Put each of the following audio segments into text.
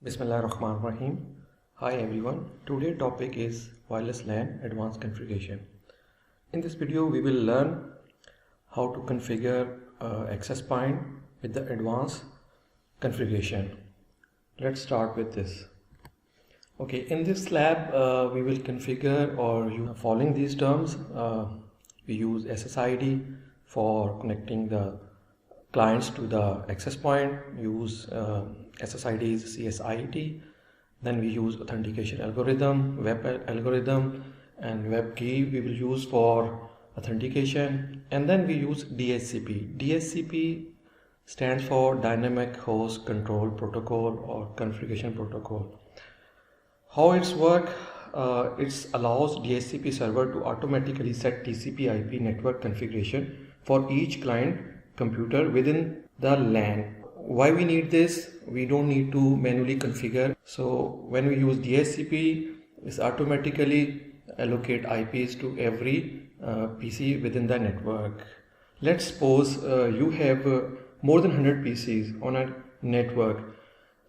Bismillahirrahmanirrahim. Hi everyone. Today's topic is wireless LAN advanced configuration. In this video we will learn how to configure access point with the advanced configuration. Let's start with this. Okay, in this lab we will configure or use following these terms. We use SSID for connecting the clients to the access point, use SSID's CSIT, then we use authentication algorithm, web algorithm, and web key we will use for authentication, and then we use DHCP. DHCP stands for Dynamic Host Control Protocol or Configuration Protocol. How it's work? It allows DHCP server to automatically set TCP/IP network configuration for each client computer within the LAN. Why we need this? We don't need to manually configure. So when we use DHCP, it's automatically allocate IPs to every PC within the network. Let's suppose you have more than 100 PCs on a network.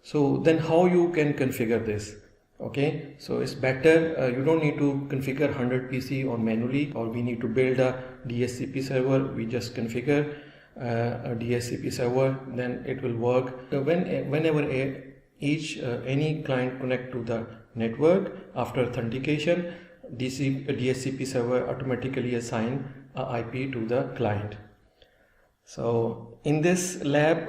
So then how you can configure this? Okay, so it's better you don't need to configure 100 PC on manually, or we need to build a DHCP server. We just configure a DHCP server, then it will work. Whenever any client connect to the network after authentication, DHCP server automatically assign a IP to the client. So in this lab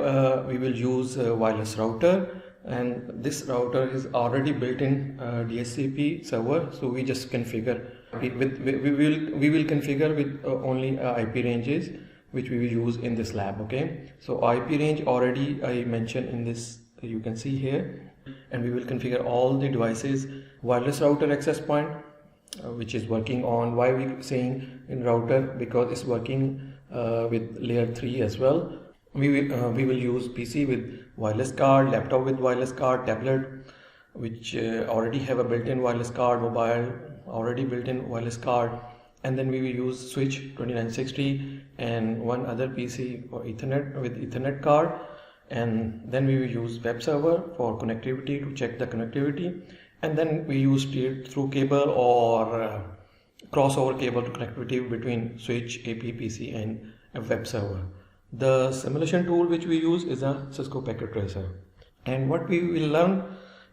we will use a wireless router, and this router is already built in DHCP server, so we just configure we will configure with only IP ranges which we will use in this lab. Okay, so IP range already I mentioned in this, you can see here, and we will configure all the devices. Wireless router access point which is working on, why we saying in router, because it's working with layer 3 as well. We will use PC with wireless card, laptop with wireless card, tablet which already have a built-in wireless card, mobile already built-in wireless card, and then we will use switch 2960 and one other PC for Ethernet with Ethernet card, and then we will use web server for connectivity to check the connectivity, and then we use through cable or crossover cable to connectivity between switch, AP, PC and a web server. The simulation tool which we use is a Cisco packet tracer. And what we will learn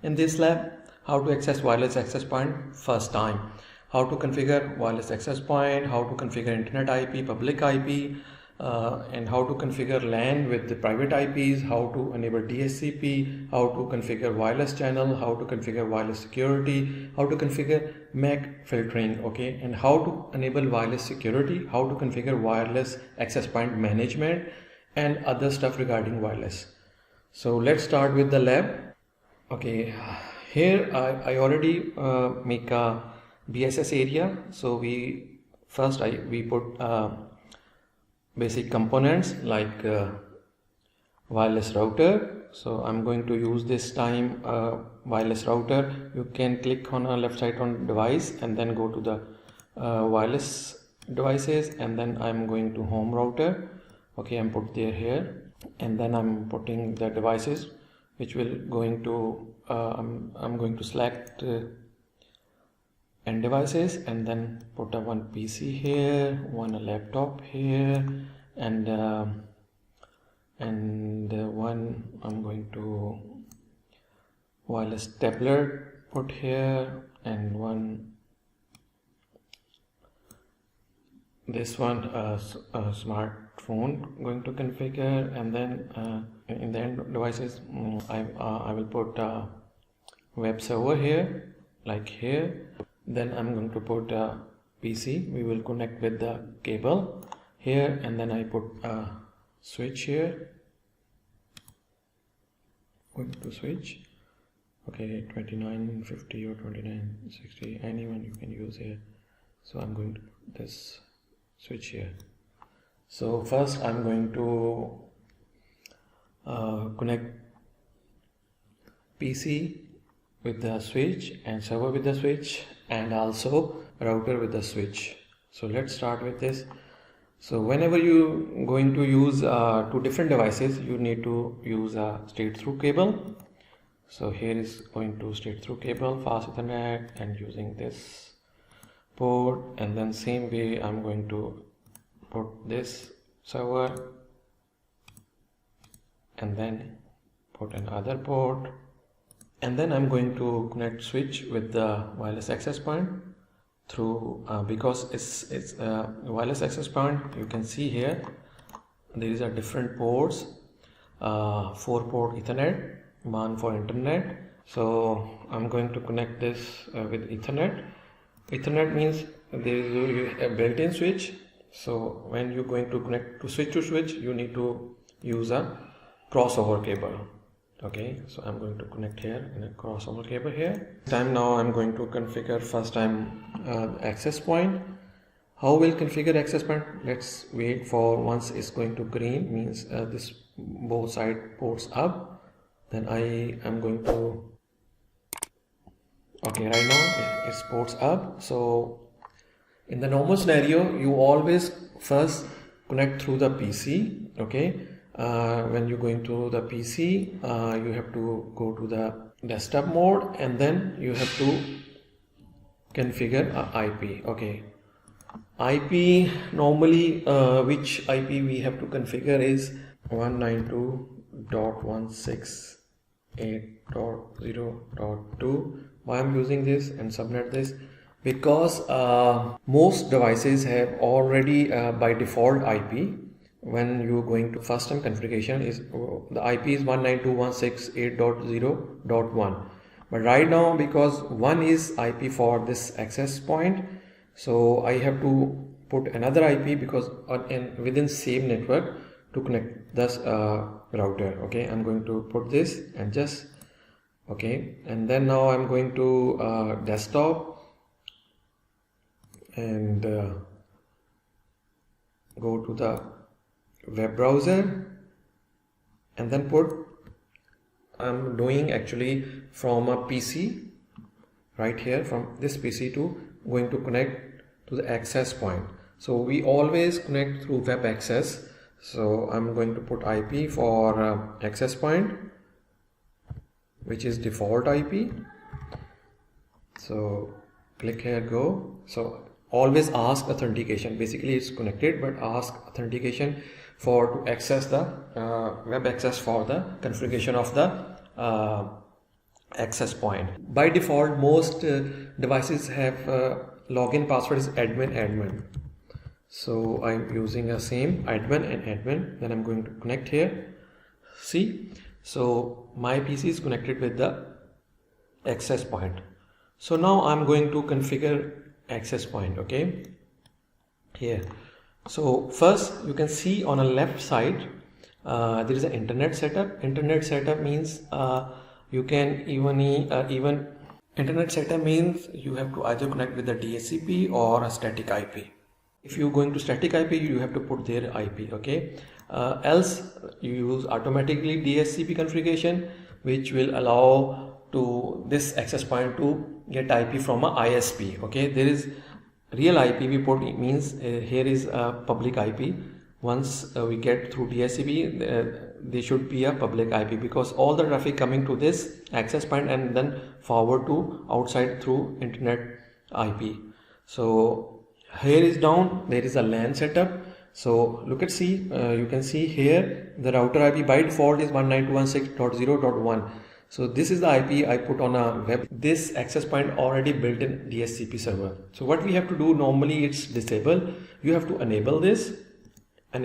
in this lab: how to access wireless access point first time, how to configure wireless access point, how to configure internet IP, public IP, and how to configure LAN with the private IPs, how to enable DHCP, how to configure wireless channel, how to configure wireless security, how to configure MAC filtering, okay, and how to enable wireless security, how to configure wireless access point management, and other stuff regarding wireless. So let's start with the lab. Okay, here I already make a BSS area. So we put basic components like wireless router. So I'm going to use this time wireless router. You can click on a left side on device and then go to the wireless devices, and then I'm going to home router. Okay, I'm put there here, and then I'm putting the devices which will going to I'm going to select end devices, and then put a one PC here, one laptop here, and one I'm going to wireless tablet put here, and one this one a smartphone going to configure, and then in the end devices I will put a web server here, like here. Then I'm going to put a PC. We will connect with the cable here, and then I put a switch here. Going to switch. Okay, 2950 or 2960, anyone you can use here. So I'm going to put this switch here. So first I'm going to connect PC with the switch and server with the switch, and also router with the switch. So let's start with this. So whenever you going to use two different devices, you need to use a straight through cable. So here is going to straight through cable, fast Ethernet, and using this port, and then same way I'm going to put this server and then put another port, and then I'm going to connect switch with the wireless access point through because it's wireless access point. You can see here there is a different ports, 4-port Ethernet, one for internet. So I'm going to connect this with Ethernet. Ethernet means there is a built-in switch. So when you're going to connect to switch, you need to use a crossover cable. Okay, so I'm going to connect here in a crossover cable here. Now I'm going to configure first time access point. How will configure access point? Let's wait for once it's going to green, means this both side ports up. Then I am going to, okay, right now it's ports up. So in the normal scenario, you always first connect through the PC. Okay, when you're going to the PC, you have to go to the desktop mode, and then you have to configure a IP. Okay, IP normally which IP we have to configure is 192.168.0.2. Why I'm using this and subnet this? Because most devices have already by default IP. When you're going to first time configuration is the IP is 192.168.0.1, but right now because one is IP for this access point, so I have to put another IP because within same network to connect this router. Okay, I'm going to put this and just okay, and then now I'm going to desktop and go to the web browser, and then I'm doing actually from a PC right here, from this PC to going to connect to the access point. So we always connect through web access. So I'm going to put IP for access point, which is default IP. So click here, go. So always ask authentication. Basically it's connected, but ask authentication for to access the web access for the configuration of the access point. By default, most devices have login password is admin. So I'm using a same admin and admin. Then I'm going to connect here. See, so my PC is connected with the access point. So now I'm going to configure access point. Okay, here. So first you can see on a left side there is an internet setup. Internet setup means you can even internet setup means you have to either connect with the DHCP or a static IP. If you're going to static IP, you have to put their IP. Okay, else you use automatically DHCP configuration, which will allow to this access point to get IP from a ISP. Okay, there is real IP we put, means here is a public IP. Once we get through DHCP, there should be a public IP, because all the traffic coming to this access point and then forward to outside through internet IP. So here is down, there is a LAN setup. So look at you can see here the router IP by default is 192.168.0.1. So this is the IP I put on a web. This access point already built in DHCP server. So what we have to do, normally it's disable. You have to enable this and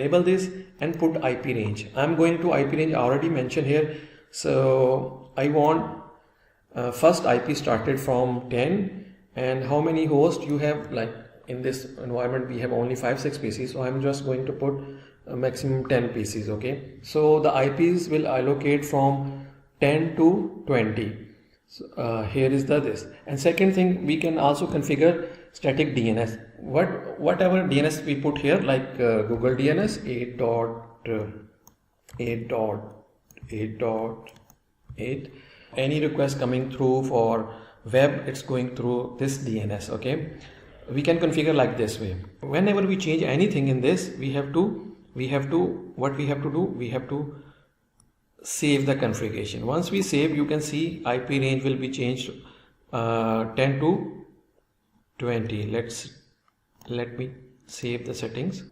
put IP range. I'm going to IP range, I already mentioned here. So I want first IP started from 10, and how many hosts you have. Like in this environment we have only 5-6 PCs, so I'm just going to put a maximum 10 PCs. Okay, so the IPs will allocate from 10 to 20. So, here is this. And second thing, we can also configure static DNS. Whatever DNS we put here, like Google DNS 8.8.8.8. Any request coming through for web, it's going through this DNS. Okay, we can configure like this way. Whenever we change anything in this, we have to save the configuration. Once we save, you can see IP range will be changed 10 to 20. Let me save the settings.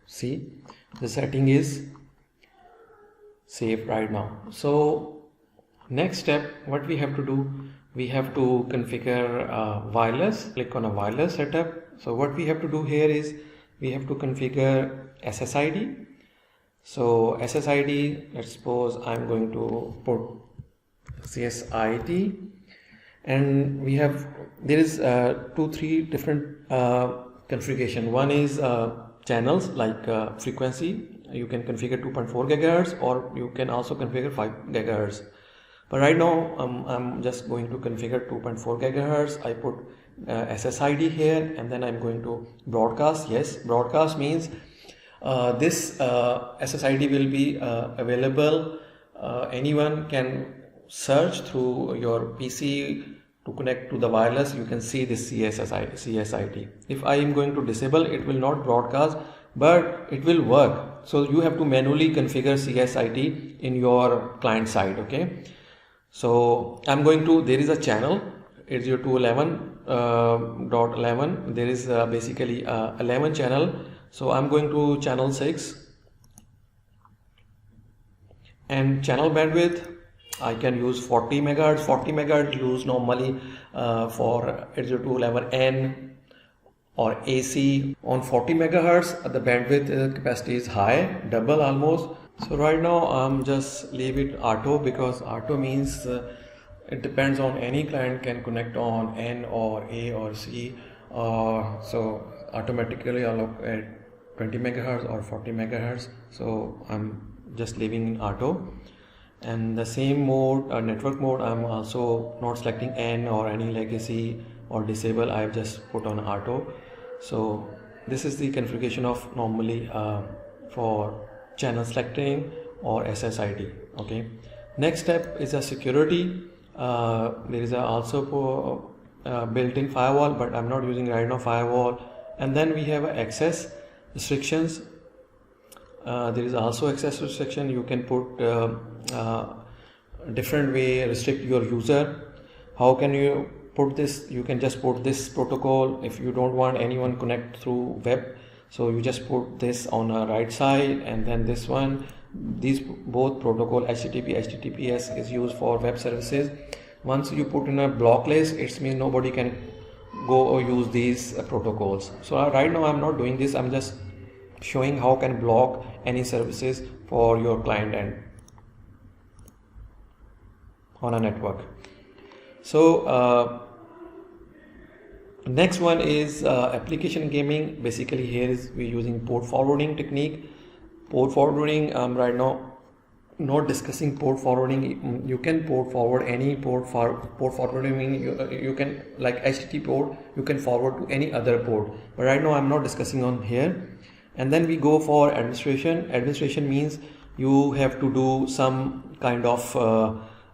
See, the setting is saved right now. So next step, what we have to do, we have to configure wireless. Click on a wireless setup. So what we have to do here is we have to configure SSID. So SSID, let's suppose I'm going to put CSID, and we have, there is 2-3 different configuration. One is channels, like frequency. You can configure 2.4 gigahertz, or you can also configure 5 gigahertz. But right now I'm just going to configure 2.4 gigahertz. I put SSID here, and then I'm going to broadcast. Yes, broadcast means this SSID will be available. Anyone can search through your PC to connect to the wireless. You can see this CSID. If I am going to disable, it will not broadcast, but it will work. So you have to manually configure CSID in your client side. Okay. So I'm going to, there is a channel 802.11.11. There is basically 11 channel. So I'm going to channel 6, and channel bandwidth I can use 40 megahertz. 40 megahertz used normally for 802.11n or AC. On 40 megahertz the bandwidth capacity is high, double almost. So right now I'm just leave it auto, because auto means it depends on any client can connect on N or A or C, so automatically allocate 20 megahertz or 40 megahertz. So I'm just leaving in auto. And the same mode, network mode, I'm also not selecting N or any legacy or disable. I've just put on auto. So this is the configuration of normally for channel selecting or SSID. Okay. Next step is a security. There is also built-in firewall, but I'm not using right now firewall. And then we have access restrictions. There is also access restriction. You can put different way restrict your user. How can you put this? You can just put this protocol if you don't want anyone connect through web. So you just put this on a right side, and then this one. These both protocol HTTP, HTTPS is used for web services. Once you put in a block list, it means nobody can go or use these protocols. So right now I'm not doing this. I'm just showing how can block any services for your client end on a network. So next one is application gaming. Basically here is we're using port forwarding technique. Port forwarding, right now not discussing port forwarding. You can port forward any port forwarding meaning you can, like HTTP port, you can forward to any other port, but right now I'm not discussing on here. And then we go for administration. Administration means you have to do some kind of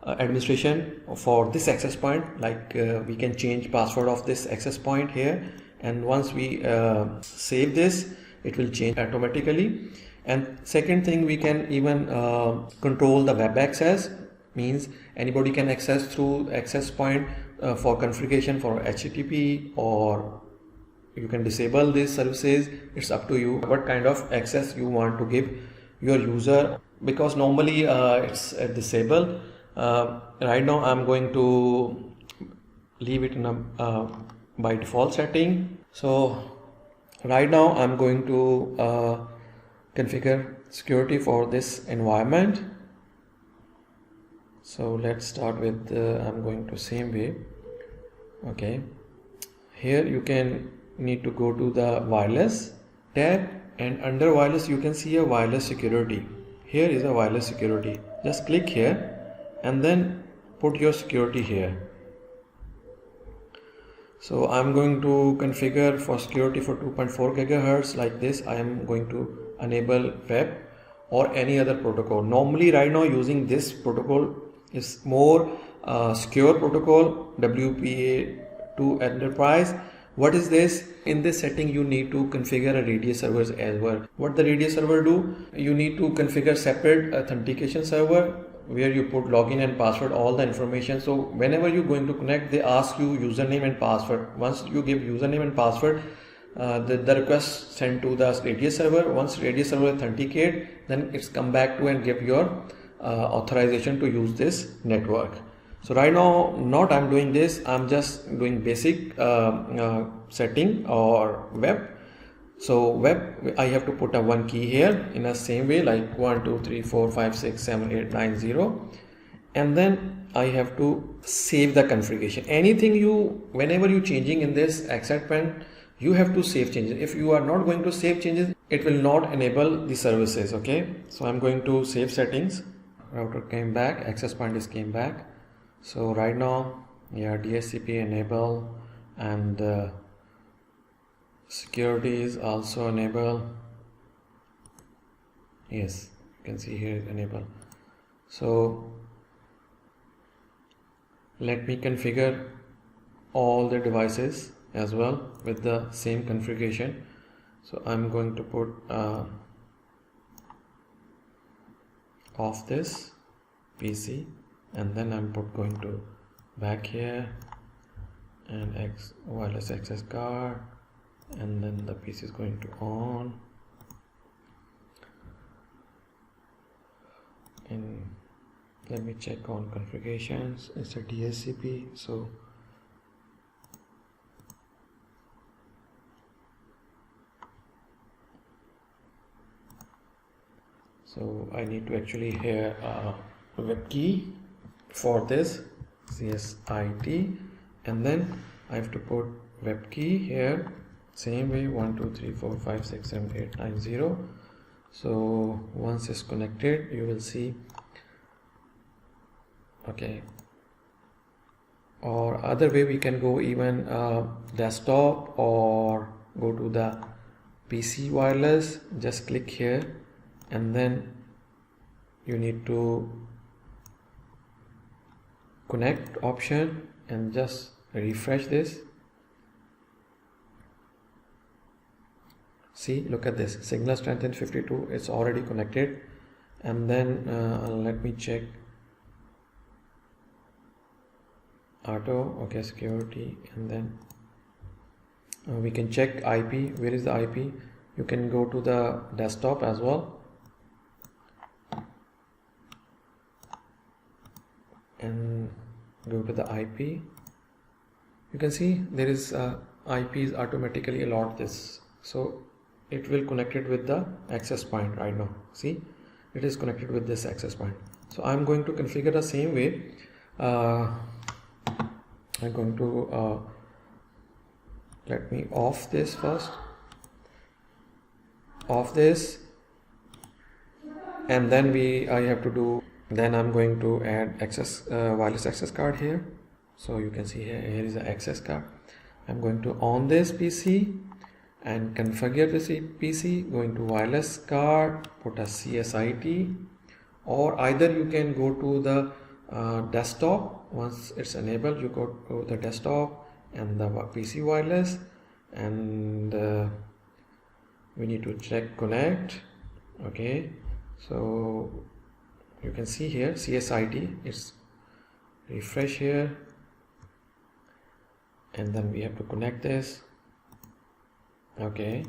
administration for this access point, like we can change password of this access point here, and once we save this, it will change automatically. And second thing, we can even control the web access, means anybody can access through access point for configuration for HTTP, or you can disable these services. It's up to you what kind of access you want to give your user, because normally it's disabled. Right now I'm going to leave it in a by default setting. So right now I'm going to configure security for this environment. So let's start with I'm going to same way. Okay, here you can need to go to the wireless tab, and under wireless you can see a wireless security. Here is a wireless security. Just click here and then put your security here. So I'm going to configure for security for 2.4 gigahertz like this. I am going to enable web or any other protocol. Normally right now using this protocol is more secure protocol, WPA2 enterprise, What is this? In this setting you need to configure a radius server as well. What the radius server do? You need to configure separate authentication server where you put login and password, all the information. So whenever you're going to connect, they ask you username and password. Once you give username and password, the request sent to the radius server. Once radius server authenticate, then it's come back to and give your authorization to use this network. So right now not I'm doing this, I'm just doing basic setting or web. So web, I have to put a one key here in the same way, like 1 2 3 4 5 6 7 8 9 0, and then I have to save the configuration. Anything you, whenever you changing in this access point, you have to save changes. If you are not going to save changes, it will not enable the services. Okay, so I'm going to save settings. Router came back, access point is came back. So right now, yeah, DHCP enable, and security is also enable. Yes, you can see here enable. So let me configure all the devices as well with the same configuration. So I'm going to put off this PC, and then I'm going to back here and wireless access card, and then the PC is going to on, and let me check on configurations. It's a DHCP, so I need to actually here web key for this CSIT, and then I have to put web key here same way 1 2 3 4 5 6 7 8 9 0. So once it's connected, you will see. Okay, or other way we can go even desktop or go to the PC wireless. Just click here, and then you need to connect option and just refresh this. See, look at this, signal strength in 52, it's already connected. And then let me check auto. Okay, security, and then we can check IP. Where is the IP? You can go to the desktop as well and go to the IP. You can see there is IP is automatically allowed this, so it will connect it with the access point right now. See, it is connected with this access point. So I'm going to configure the same way. I'm going to let me off this first, off this, and then I have to do, then I'm going to add access wireless access card here. So you can see here is the access card. I'm going to on this PC and configure this PC, going to wireless card, put a CSIT, or either you can go to the desktop. Once it's enabled, you go to the desktop and the PC wireless, and we need to check connect. Okay, so you can see here CSIT, it's refresh here, and then we have to connect this. Okay,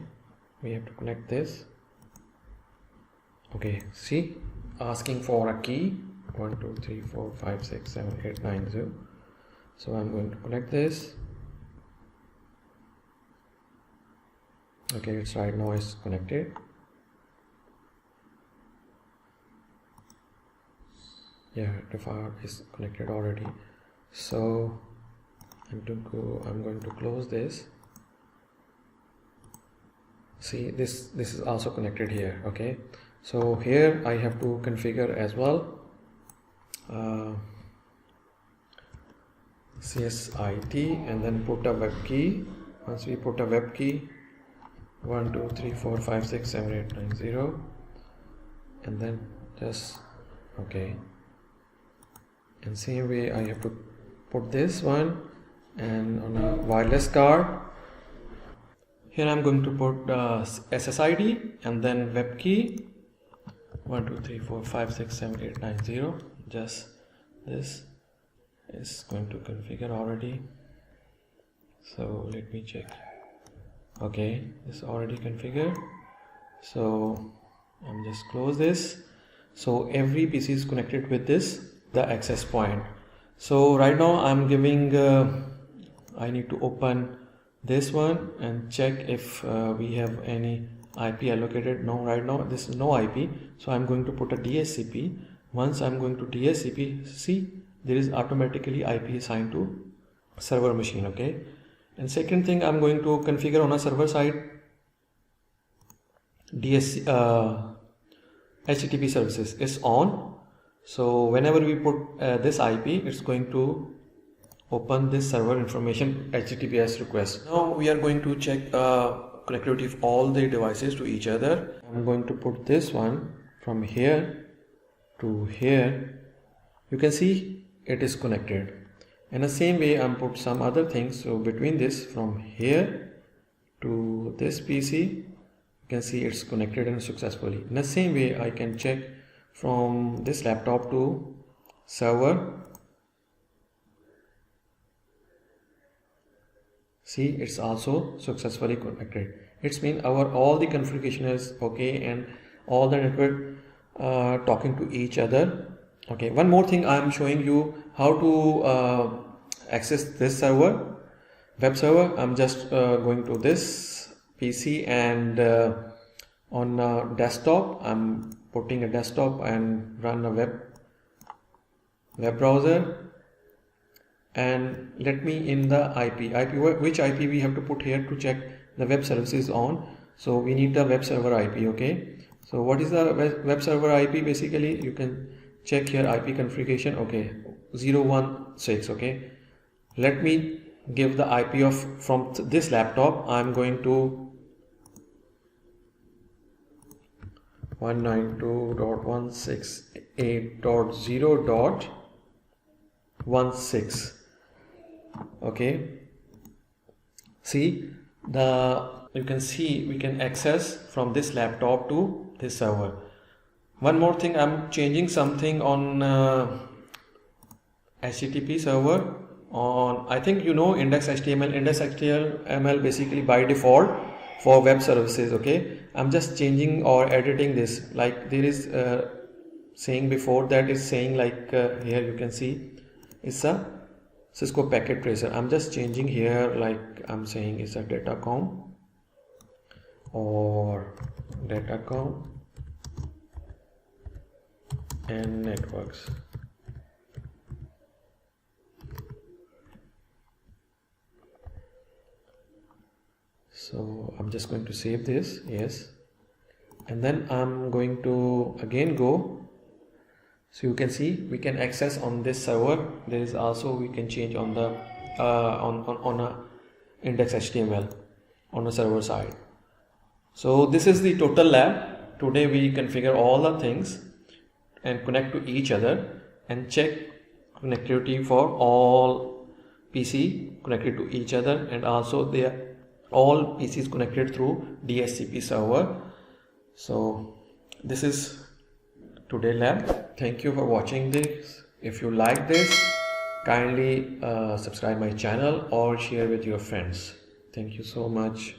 we have to connect this. Okay, see, asking for a key 1 2 3 4 5 6 7 8 9 0. So I'm going to connect this. Okay, it's right now is connected. Yeah, the file is connected already. So I'm going to close this. See, this is also connected here. Okay, so here I have to configure as well CSIT, and then put a web key. Once we put a web key 1 2 3 4 5 6 7 8 9 0, and then just okay, and same way I have to put this one, and on a wireless card Here I'm going to put SSID and then web key 1 2 3 4 5 6 7 8 9 0. Just this is going to configure already, so let me check. Okay, it's already configured, so I'm just close this. So every PC is connected with this, the access point. So right now I'm giving I need to open this one and check if we have any IP allocated. No, right now this is no IP, so I'm going to put a DHCP. Once I'm going to DHCP, see there is automatically IP assigned to server machine. Okay, and second thing, I'm going to configure on a server side HTTP services is on. So whenever we put this IP, it's going to open this server information HTTPS request. Now we are going to check connectivity of all the devices to each other. I'm going to put this one from here to here. You can see it is connected. In the same way, I'm put some other things. So between this, from here to this PC, you can see it's connected and successfully. In the same way, I can check from this laptop to server. See, it's also successfully connected. It's mean our all the configuration is okay and all the network talking to each other. Okay, one more thing, I am showing you how to access this server, web server. I'm just going to this PC and on desktop I'm putting a desktop and run a web browser, and let me in the IP which IP we have to put here to check the web services on. So we need the web server IP. Okay, so what is the web server IP? Basically you can check here IP configuration. Okay, 016. Okay, let me give the IP of from this laptop. I'm going to 192.168.0.16. Okay, see you can see we can access from this laptop to this server. One more thing, I'm changing something on HTTP server on, I think you know, index HTML basically by default for web services. Okay, I'm just changing or editing this, like there is saying before that is saying like here you can see it's a Cisco packet tracer. I'm just changing here, like I'm saying it's a datacom or datacom and networks. So I'm just going to save this, yes, and then I'm going to again go. So you can see we can access on this server. There is also we can change on the on a index HTML on the server side. So this is the total lab. Today we configure all the things and connect to each other and check connectivity for all PC connected to each other, and also they are all PCs connected through DHCP server. So this is today lab. Thank you for watching this. If you like this, kindly subscribe my channel or share with your friends. Thank you so much.